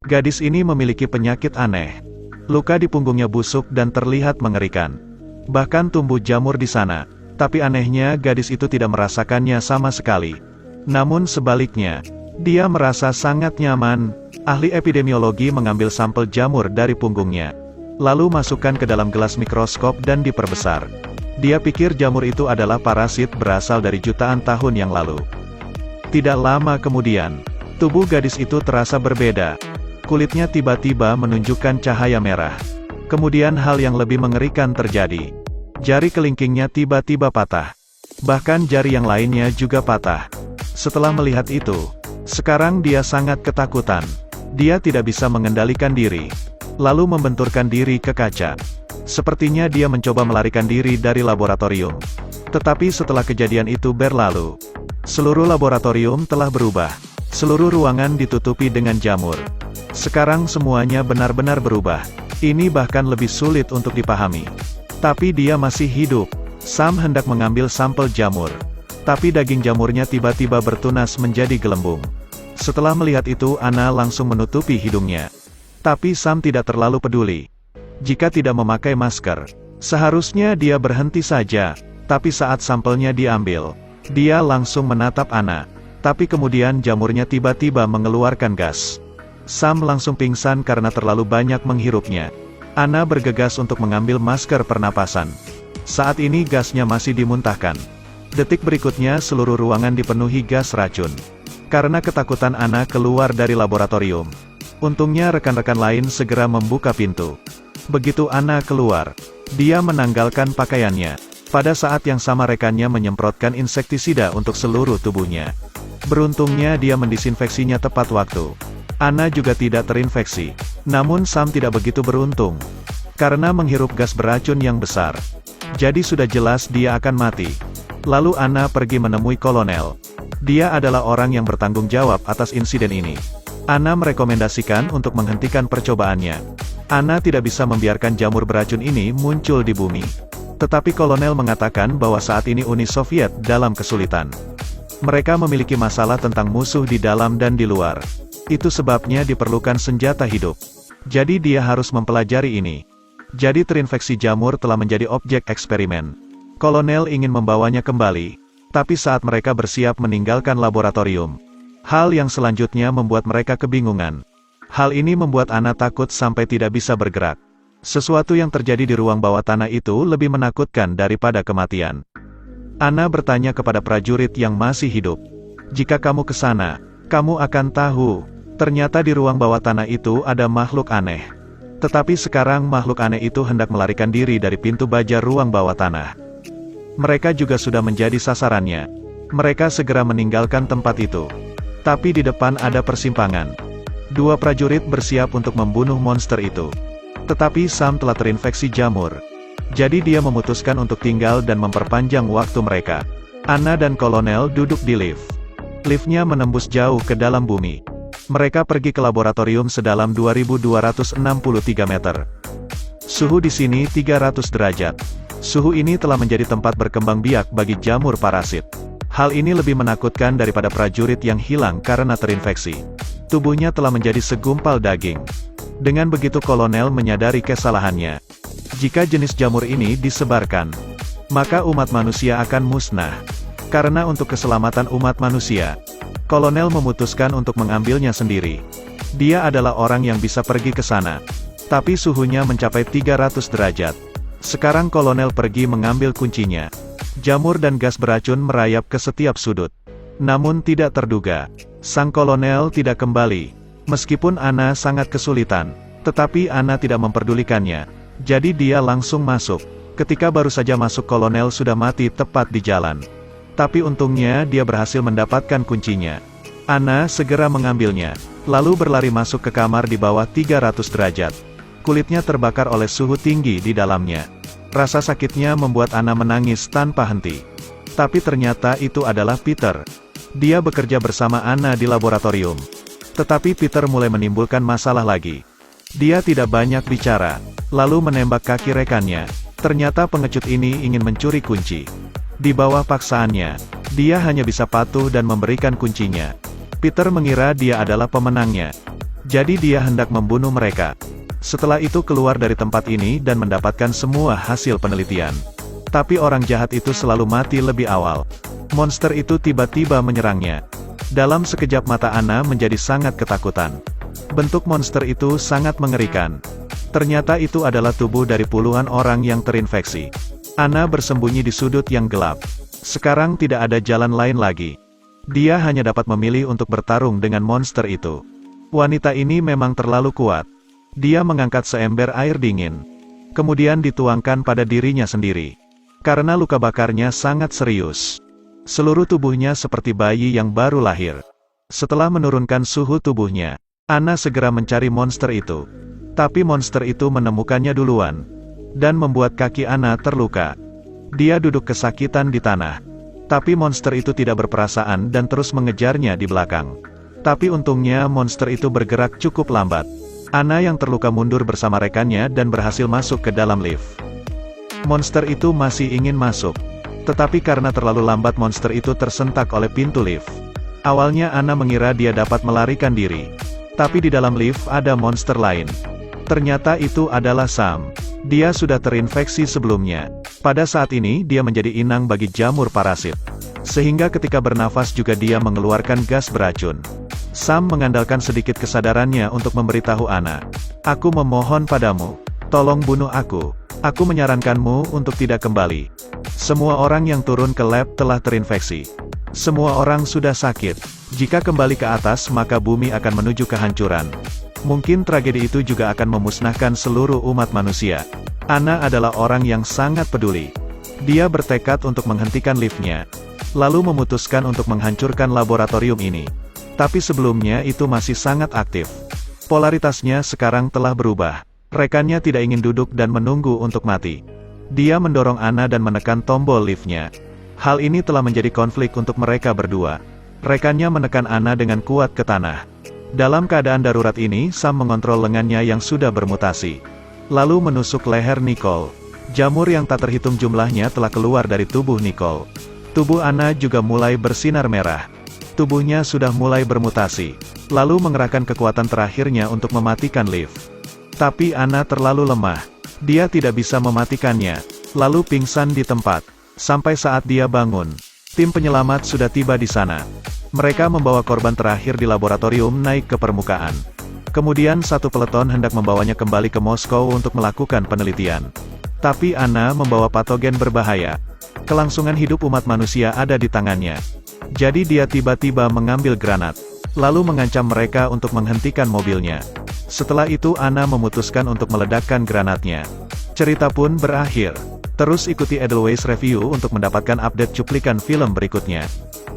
Gadis ini memiliki penyakit aneh. Luka di punggungnya busuk dan terlihat mengerikan. Bahkan tumbuh jamur di sana. Tapi anehnya gadis itu tidak merasakannya sama sekali. Namun sebaliknya, dia merasa sangat nyaman. Ahli epidemiologi mengambil sampel jamur dari punggungnya. Lalu masukkan ke dalam gelas mikroskop dan diperbesar. Dia pikir jamur itu adalah parasit berasal dari jutaan tahun yang lalu. Tidak lama kemudian, tubuh gadis itu terasa berbeda. Kulitnya tiba-tiba menunjukkan cahaya merah. Kemudian hal yang lebih mengerikan terjadi. Jari kelingkingnya tiba-tiba patah. Bahkan jari yang lainnya juga patah. Setelah melihat itu, sekarang dia sangat ketakutan. Dia tidak bisa mengendalikan diri. Lalu membenturkan diri ke kaca. Sepertinya dia mencoba melarikan diri dari laboratorium. Tetapi setelah kejadian itu berlalu, seluruh laboratorium telah berubah. Seluruh ruangan ditutupi dengan jamur. Sekarang semuanya benar-benar berubah. Ini bahkan lebih sulit untuk dipahami. Tapi dia masih hidup. Sam hendak mengambil sampel jamur. Tapi daging jamurnya tiba-tiba bertunas menjadi gelembung. Setelah melihat itu Anna langsung menutupi hidungnya. Tapi Sam tidak terlalu peduli. Jika tidak memakai masker, seharusnya dia berhenti saja. Tapi saat sampelnya diambil, dia langsung menatap Anna. Tapi kemudian jamurnya tiba-tiba mengeluarkan gas. Sam langsung pingsan karena terlalu banyak menghirupnya. Anna bergegas untuk mengambil masker pernapasan. Saat ini gasnya masih dimuntahkan. Detik berikutnya seluruh ruangan dipenuhi gas racun. Karena ketakutan Anna keluar dari laboratorium. Untungnya rekan-rekan lain segera membuka pintu. Begitu Anna keluar, dia menanggalkan pakaiannya. Pada saat yang sama rekannya menyemprotkan insektisida untuk seluruh tubuhnya. Beruntungnya dia mendisinfeksinya tepat waktu. Anna juga tidak terinfeksi. Namun Sam tidak begitu beruntung. Karena menghirup gas beracun yang besar. Jadi sudah jelas dia akan mati. Lalu Anna pergi menemui kolonel. Dia adalah orang yang bertanggung jawab atas insiden ini. Anna merekomendasikan untuk menghentikan percobaannya. Anna tidak bisa membiarkan jamur beracun ini muncul di bumi. Tetapi kolonel mengatakan bahwa saat ini Uni Soviet dalam kesulitan. Mereka memiliki masalah tentang musuh di dalam dan di luar. Itu sebabnya diperlukan senjata hidup. Jadi dia harus mempelajari ini. Jadi terinfeksi jamur telah menjadi objek eksperimen. Kolonel ingin membawanya kembali. Tapi saat mereka bersiap meninggalkan laboratorium, hal yang selanjutnya membuat mereka kebingungan. Hal ini membuat Anna takut sampai tidak bisa bergerak. Sesuatu yang terjadi di ruang bawah tanah itu lebih menakutkan daripada kematian. Anna bertanya kepada prajurit yang masih hidup. Jika kamu ke sana, kamu akan tahu. Ternyata di ruang bawah tanah itu ada makhluk aneh. Tetapi sekarang makhluk aneh itu hendak melarikan diri dari pintu baja ruang bawah tanah. Mereka juga sudah menjadi sasarannya. Mereka segera meninggalkan tempat itu. Tapi di depan ada persimpangan. Dua prajurit bersiap untuk membunuh monster itu. Tetapi Sam telah terinfeksi jamur. Jadi dia memutuskan untuk tinggal dan memperpanjang waktu mereka. Anna dan kolonel duduk di lift. Liftnya menembus jauh ke dalam bumi. Mereka pergi ke laboratorium sedalam 2263 meter. Suhu di sini 300 derajat. Suhu ini telah menjadi tempat berkembang biak bagi jamur parasit. Hal ini lebih menakutkan daripada prajurit yang hilang karena terinfeksi. Tubuhnya telah menjadi segumpal daging. Dengan begitu kolonel menyadari kesalahannya. Jika jenis jamur ini disebarkan, maka umat manusia akan musnah. Karena untuk keselamatan umat manusia, kolonel memutuskan untuk mengambilnya sendiri. Dia adalah orang yang bisa pergi ke sana. Tapi suhunya mencapai 300 derajat. Sekarang kolonel pergi mengambil kuncinya. Jamur dan gas beracun merayap ke setiap sudut. Namun tidak terduga, sang kolonel tidak kembali. Meskipun Anna sangat kesulitan, tetapi Anna tidak memperdulikannya. Jadi dia langsung masuk. Ketika baru saja masuk kolonel sudah mati tepat di jalan. Tapi untungnya dia berhasil mendapatkan kuncinya. Anna segera mengambilnya, lalu berlari masuk ke kamar di bawah 300 derajat. Kulitnya terbakar oleh suhu tinggi di dalamnya. Rasa sakitnya membuat Anna menangis tanpa henti. Tapi ternyata itu adalah Peter. Dia bekerja bersama Anna di laboratorium. Tetapi Peter mulai menimbulkan masalah lagi. Dia tidak banyak bicara, lalu menembak kaki rekannya. Ternyata pengecut ini ingin mencuri kunci. Di bawah paksaannya, dia hanya bisa patuh dan memberikan kuncinya. Peter mengira dia adalah pemenangnya. Jadi dia hendak membunuh mereka. Setelah itu keluar dari tempat ini dan mendapatkan semua hasil penelitian. Tapi orang jahat itu selalu mati lebih awal. Monster itu tiba-tiba menyerangnya. Dalam sekejap mata Anna menjadi sangat ketakutan. Bentuk monster itu sangat mengerikan. Ternyata itu adalah tubuh dari puluhan orang yang terinfeksi. Anna bersembunyi di sudut yang gelap. Sekarang tidak ada jalan lain lagi. Dia hanya dapat memilih untuk bertarung dengan monster itu. Wanita ini memang terlalu kuat. Dia mengangkat seember air dingin. Kemudian dituangkan pada dirinya sendiri. Karena luka bakarnya sangat serius. Seluruh tubuhnya seperti bayi yang baru lahir. Setelah menurunkan suhu tubuhnya, Anna segera mencari monster itu. Tapi monster itu menemukannya duluan. Dan membuat kaki Anna terluka. Dia duduk kesakitan di tanah. Tapi monster itu tidak berperasaan dan terus mengejarnya di belakang. Tapi untungnya monster itu bergerak cukup lambat. Anna yang terluka mundur bersama rekannya dan berhasil masuk ke dalam lift. Monster itu masih ingin masuk. Tetapi karena terlalu lambat monster itu tersentak oleh pintu lift. Awalnya Anna mengira dia dapat melarikan diri. Tapi di dalam lift ada monster lain. Ternyata itu adalah Sam. Dia sudah terinfeksi sebelumnya. Pada saat ini dia menjadi inang bagi jamur parasit. Sehingga ketika bernafas juga dia mengeluarkan gas beracun. Sam mengandalkan sedikit kesadarannya untuk memberitahu Anna. Aku memohon padamu. Tolong bunuh aku. Aku menyarankanmu untuk tidak kembali. Semua orang yang turun ke lab telah terinfeksi. Semua orang sudah sakit. Jika kembali ke atas maka bumi akan menuju kehancuran. Mungkin tragedi itu juga akan memusnahkan seluruh umat manusia. Anna adalah orang yang sangat peduli. Dia bertekad untuk menghentikan liftnya. Lalu memutuskan untuk menghancurkan laboratorium ini. Tapi sebelumnya itu masih sangat aktif. Polaritasnya sekarang telah berubah. Rekannya tidak ingin duduk dan menunggu untuk mati. Dia mendorong Anna dan menekan tombol liftnya. Hal ini telah menjadi konflik untuk mereka berdua. Rekannya menekan Anna dengan kuat ke tanah. Dalam keadaan darurat ini, Sam mengontrol lengannya yang sudah bermutasi. Lalu menusuk leher Nicole. Jamur yang tak terhitung jumlahnya telah keluar dari tubuh Nicole. Tubuh Anna juga mulai bersinar merah. Tubuhnya sudah mulai bermutasi. Lalu mengerahkan kekuatan terakhirnya untuk mematikan lift. Tapi Anna terlalu lemah. Dia tidak bisa mematikannya. Lalu pingsan di tempat. Sampai saat dia bangun. Tim penyelamat sudah tiba di sana. Mereka membawa korban terakhir di laboratorium naik ke permukaan. Kemudian satu peleton hendak membawanya kembali ke Moskow untuk melakukan penelitian. Tapi Anna membawa patogen berbahaya. Kelangsungan hidup umat manusia ada di tangannya. Jadi dia tiba-tiba mengambil granat. Lalu mengancam mereka untuk menghentikan mobilnya. Setelah itu Anna memutuskan untuk meledakkan granatnya. Cerita pun berakhir. Terus ikuti Edelweiss Review untuk mendapatkan update cuplikan film berikutnya.